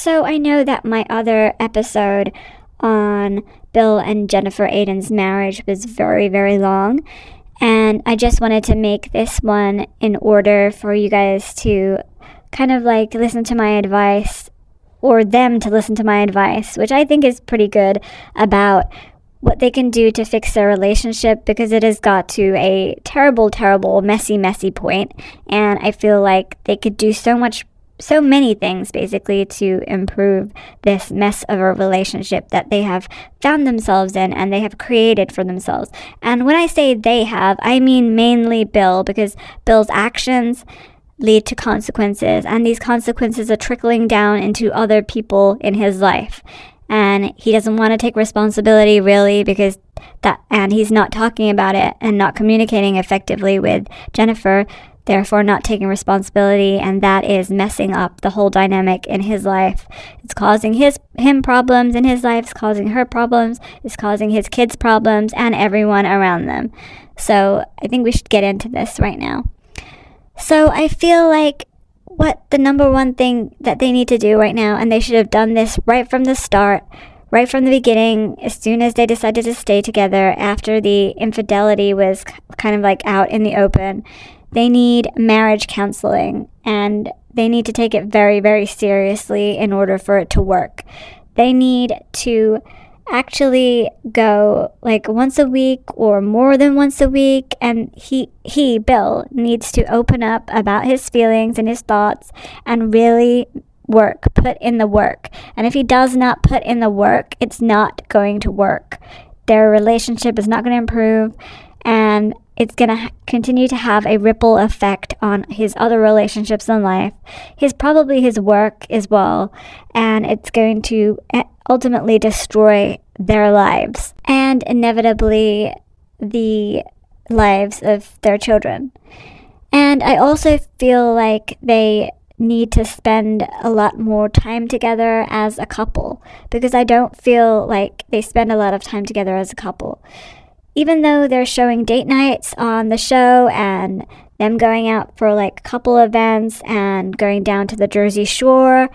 So I know that my other episode on Bill and Jennifer Aydin's marriage was very, very long, and I just wanted to make this one in order for you guys to kind of like listen to my advice, or them to listen to my advice, which I think is pretty good, about what they can do to fix their relationship, because it has got to a terrible, terrible, messy point, and I feel like they could do so many things basically to improve this mess of a relationship that they have found themselves in and they have created for themselves. And when I say they have, I mean mainly Bill, because Bill's actions lead to consequences, and these consequences are trickling down into other people in his life. And he doesn't want to take responsibility really, and he's not talking about it and not communicating effectively with Jennifer, therefore not taking responsibility, and that is messing up the whole dynamic in his life. It's causing him problems in his life, it's causing her problems, it's causing his kids problems, and everyone around them. So I think we should get into this right now. So I feel like what the number one thing that they need to do right now, and they should have done this right from the start, right from the beginning, as soon as they decided to stay together after the infidelity was kind of like out in the open, they need marriage counseling, and they need to take it very, very seriously in order for it to work. They need to actually go like once a week or more than once a week, and Bill needs to open up about his feelings and his thoughts and really put in the work. And if he does not put in the work, it's not going to work. Their relationship is not going to improve, and it's going to continue to have a ripple effect on his other relationships in life, probably his work as well, and it's going to ultimately destroy their lives and inevitably the lives of their children. And I also feel like they need to spend a lot more time together as a couple, because I don't feel like they spend a lot of time together as a couple. Even though they're showing date nights on the show and them going out for like couple events and going down to the Jersey Shore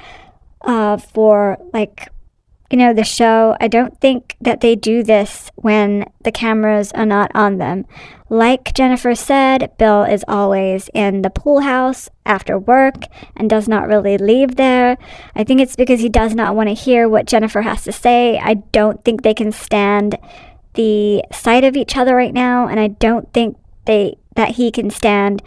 for like, the show, I don't think that they do this when the cameras are not on them. Like Jennifer said, Bill is always in the pool house after work and does not really leave there. I think it's because he does not want to hear what Jennifer has to say. I don't think they can stand the sight of each other right now, and I don't think that he can stand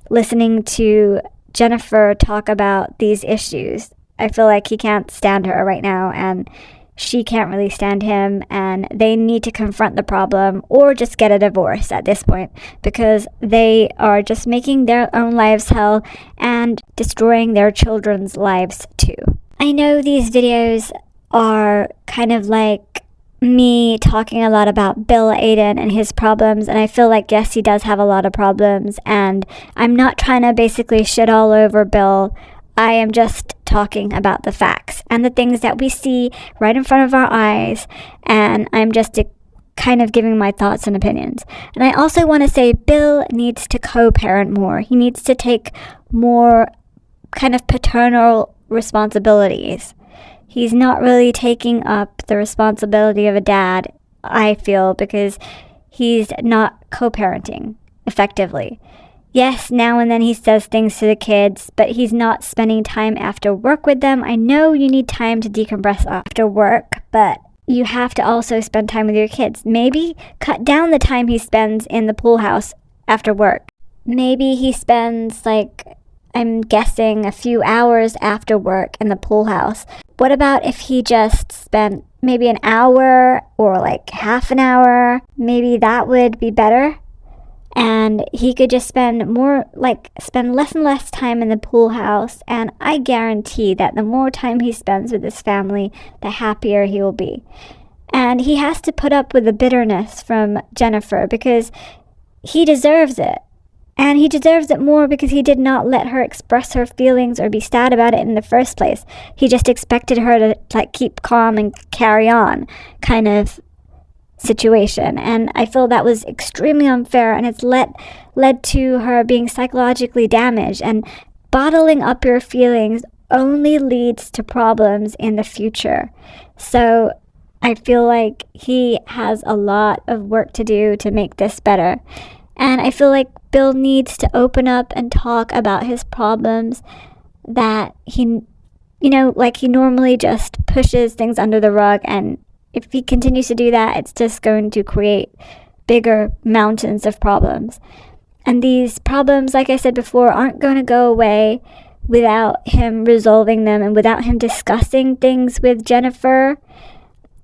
listening to Jennifer talk about these issues. I feel like he can't stand her right now, and she can't really stand him, and they need to confront the problem or just get a divorce at this point, because they are just making their own lives hell and destroying their children's lives too. I know these videos are kind of like me talking a lot about Bill Aydin and his problems, and I feel like yes, he does have a lot of problems, and I'm not trying to basically shit all over Bill. I am just talking about the facts and the things that we see right in front of our eyes, and I'm just kind of giving my thoughts and opinions. And I also want to say Bill needs to co-parent more. He needs to take more kind of paternal responsibilities. He's not really taking up the responsibility of a dad, I feel, because he's not co-parenting effectively. Yes, now and then he says things to the kids, but he's not spending time after work with them. I know you need time to decompress after work, but you have to also spend time with your kids. Maybe cut down the time he spends in the pool house after work. Maybe he spends, I'm guessing, a few hours after work in the pool house. What about if he just spent maybe an hour or half an hour? Maybe that would be better. And he could just spend less and less time in the pool house. And I guarantee that the more time he spends with his family, the happier he will be. And he has to put up with the bitterness from Jennifer because he deserves it. And he deserves it more because he did not let her express her feelings or be sad about it in the first place. He just expected her to keep calm and carry on kind of situation. And I feel that was extremely unfair, and it's led to her being psychologically damaged. And bottling up your feelings only leads to problems in the future. So I feel like he has a lot of work to do to make this better. And I feel like Bill needs to open up and talk about his problems that he normally just pushes things under the rug. And if he continues to do that, it's just going to create bigger mountains of problems. And these problems, like I said before, aren't going to go away without him resolving them and without him discussing things with Jennifer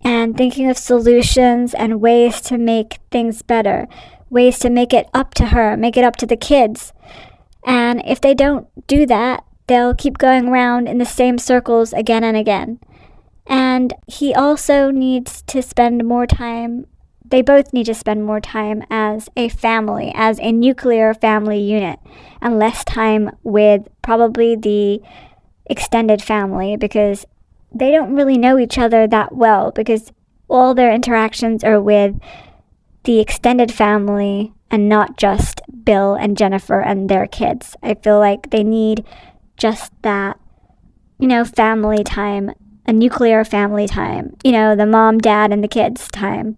and thinking of solutions and ways to make things better, ways to make it up to her, make it up to the kids. And if they don't do that, they'll keep going around in the same circles again and again. And he also needs to spend more time, they both need to spend more time as a family, as a nuclear family unit, and less time with probably the extended family, because they don't really know each other that well, because all their interactions are with the extended family and not just Bill and Jennifer and their kids. I feel like they need just that, family time, a nuclear family time, the mom, dad, and the kids time.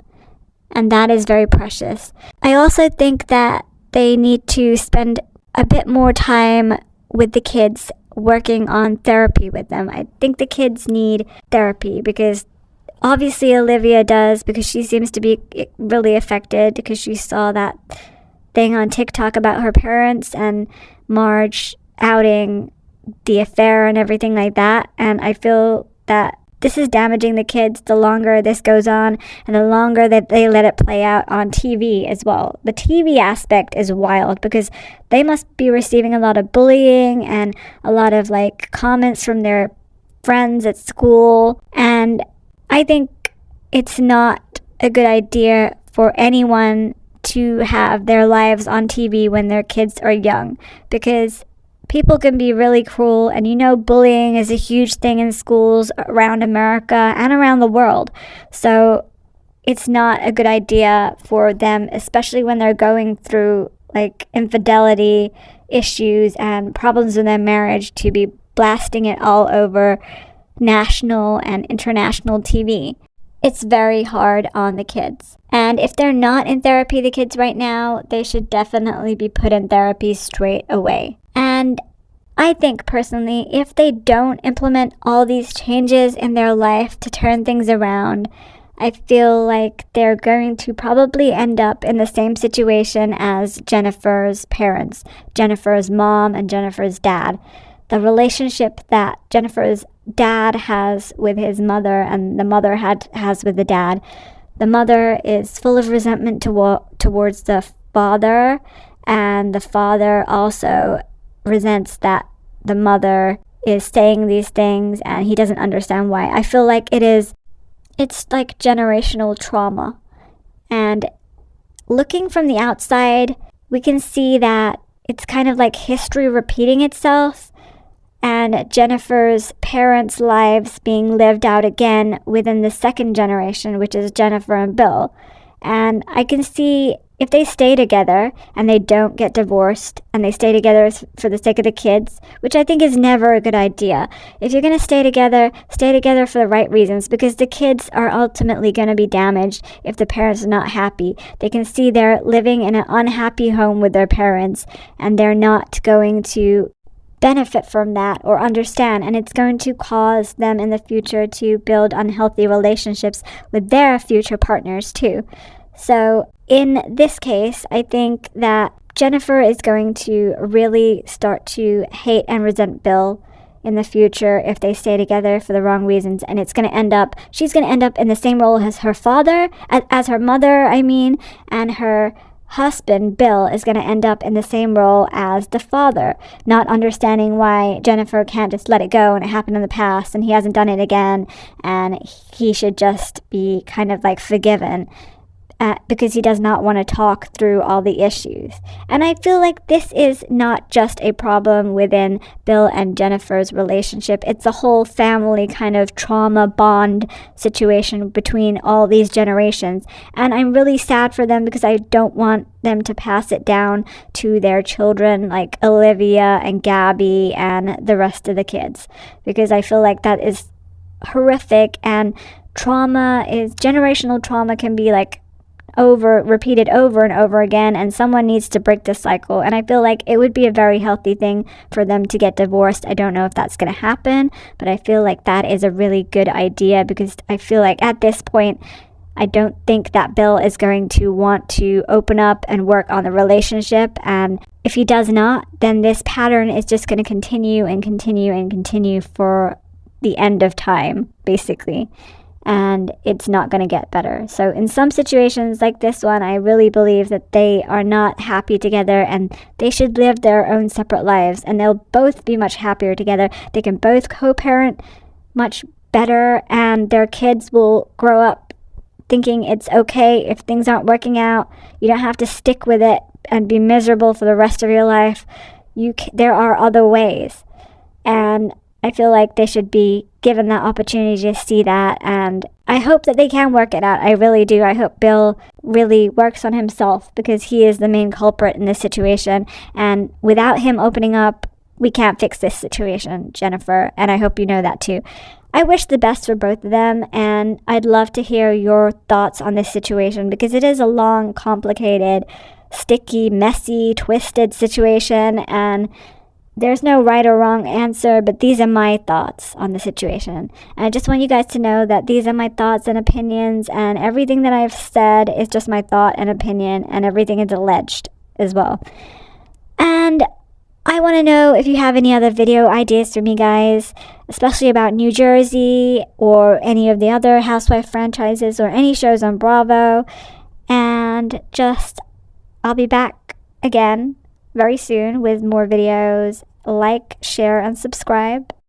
And that is very precious. I also think that they need to spend a bit more time with the kids working on therapy with them. I think the kids need therapy because obviously Olivia does, because she seems to be really affected because she saw that thing on TikTok about her parents and Marge outing the affair and everything like that. And I feel that this is damaging the kids the longer this goes on and the longer that they let it play out on TV as well. The TV aspect is wild because they must be receiving a lot of bullying and a lot of comments from their friends at school. And I think it's not a good idea for anyone to have their lives on TV when their kids are young, because people can be really cruel, and bullying is a huge thing in schools around America and around the world. So it's not a good idea for them, especially when they're going through infidelity issues and problems in their marriage, to be blasting it all over national and international TV. It's very hard on the kids. And if they're not in therapy, the kids right now, they should definitely be put in therapy straight away. And I think personally, if they don't implement all these changes in their life to turn things around, I feel like they're going to probably end up in the same situation as Jennifer's parents, Jennifer's mom and Jennifer's dad. The relationship that Jennifer's dad has with his mother and the mother has with the dad. The mother is full of resentment towards the father, and the father also resents that the mother is saying these things and he doesn't understand why. I feel like it's like generational trauma. And looking from the outside, we can see that it's kind of like history repeating itself, and Jennifer's parents' lives being lived out again within the second generation, which is Jennifer and Bill. And I can see if they stay together and they don't get divorced and they stay together for the sake of the kids, which I think is never a good idea. If you're going to stay together for the right reasons, because the kids are ultimately going to be damaged if the parents are not happy. They can see they're living in an unhappy home with their parents and they're not going to benefit from that or understand, and it's going to cause them in the future to build unhealthy relationships with their future partners too. So in this case, I think that Jennifer is going to really start to hate and resent Bill in the future if they stay together for the wrong reasons, and she's going to end up in the same role as her father, as her mother, and her husband, Bill, is going to end up in the same role as the father, not understanding why Jennifer can't just let it go and it happened in the past and he hasn't done it again and he should just be kind of forgiven. because he does not want to talk through all the issues. And I feel like this is not just a problem within Bill and Jennifer's relationship. It's a whole family kind of trauma bond situation between all these generations. And I'm really sad for them because I don't want them to pass it down to their children like Olivia and Gabby and the rest of the kids, because I feel like that is horrific, and generational trauma can be like repeated over and over again, and someone needs to break the cycle. And I feel like it would be a very healthy thing for them to get divorced. I don't know if that's going to happen, but I feel like that is a really good idea, because I feel like at this point, I don't think that Bill is going to want to open up and work on the relationship. And if he does not, then this pattern is just going to continue and continue and continue for the end of time, basically. And it's not going to get better. So in some situations like this one, I really believe that they are not happy together, and they should live their own separate lives, and they'll both be much happier together. They can both co-parent much better, and their kids will grow up thinking it's okay if things aren't working out. You don't have to stick with it and be miserable for the rest of your life. There are other ways. And I feel like they should be given that opportunity to see that, and I hope that they can work it out. I really do. I hope Bill really works on himself, because he is the main culprit in this situation, and without him opening up, we can't fix this situation, Jennifer, and I hope you know that too. I wish the best for both of them, and I'd love to hear your thoughts on this situation, because it is a long, complicated, sticky, messy, twisted situation, and there's no right or wrong answer, but these are my thoughts on the situation. And I just want you guys to know that these are my thoughts and opinions, and everything that I've said is just my thought and opinion, and everything is alleged as well. And I want to know if you have any other video ideas for me, guys, especially about New Jersey or any of the other housewife franchises or any shows on Bravo. And I'll be back again very soon with more videos. Like, share, and subscribe.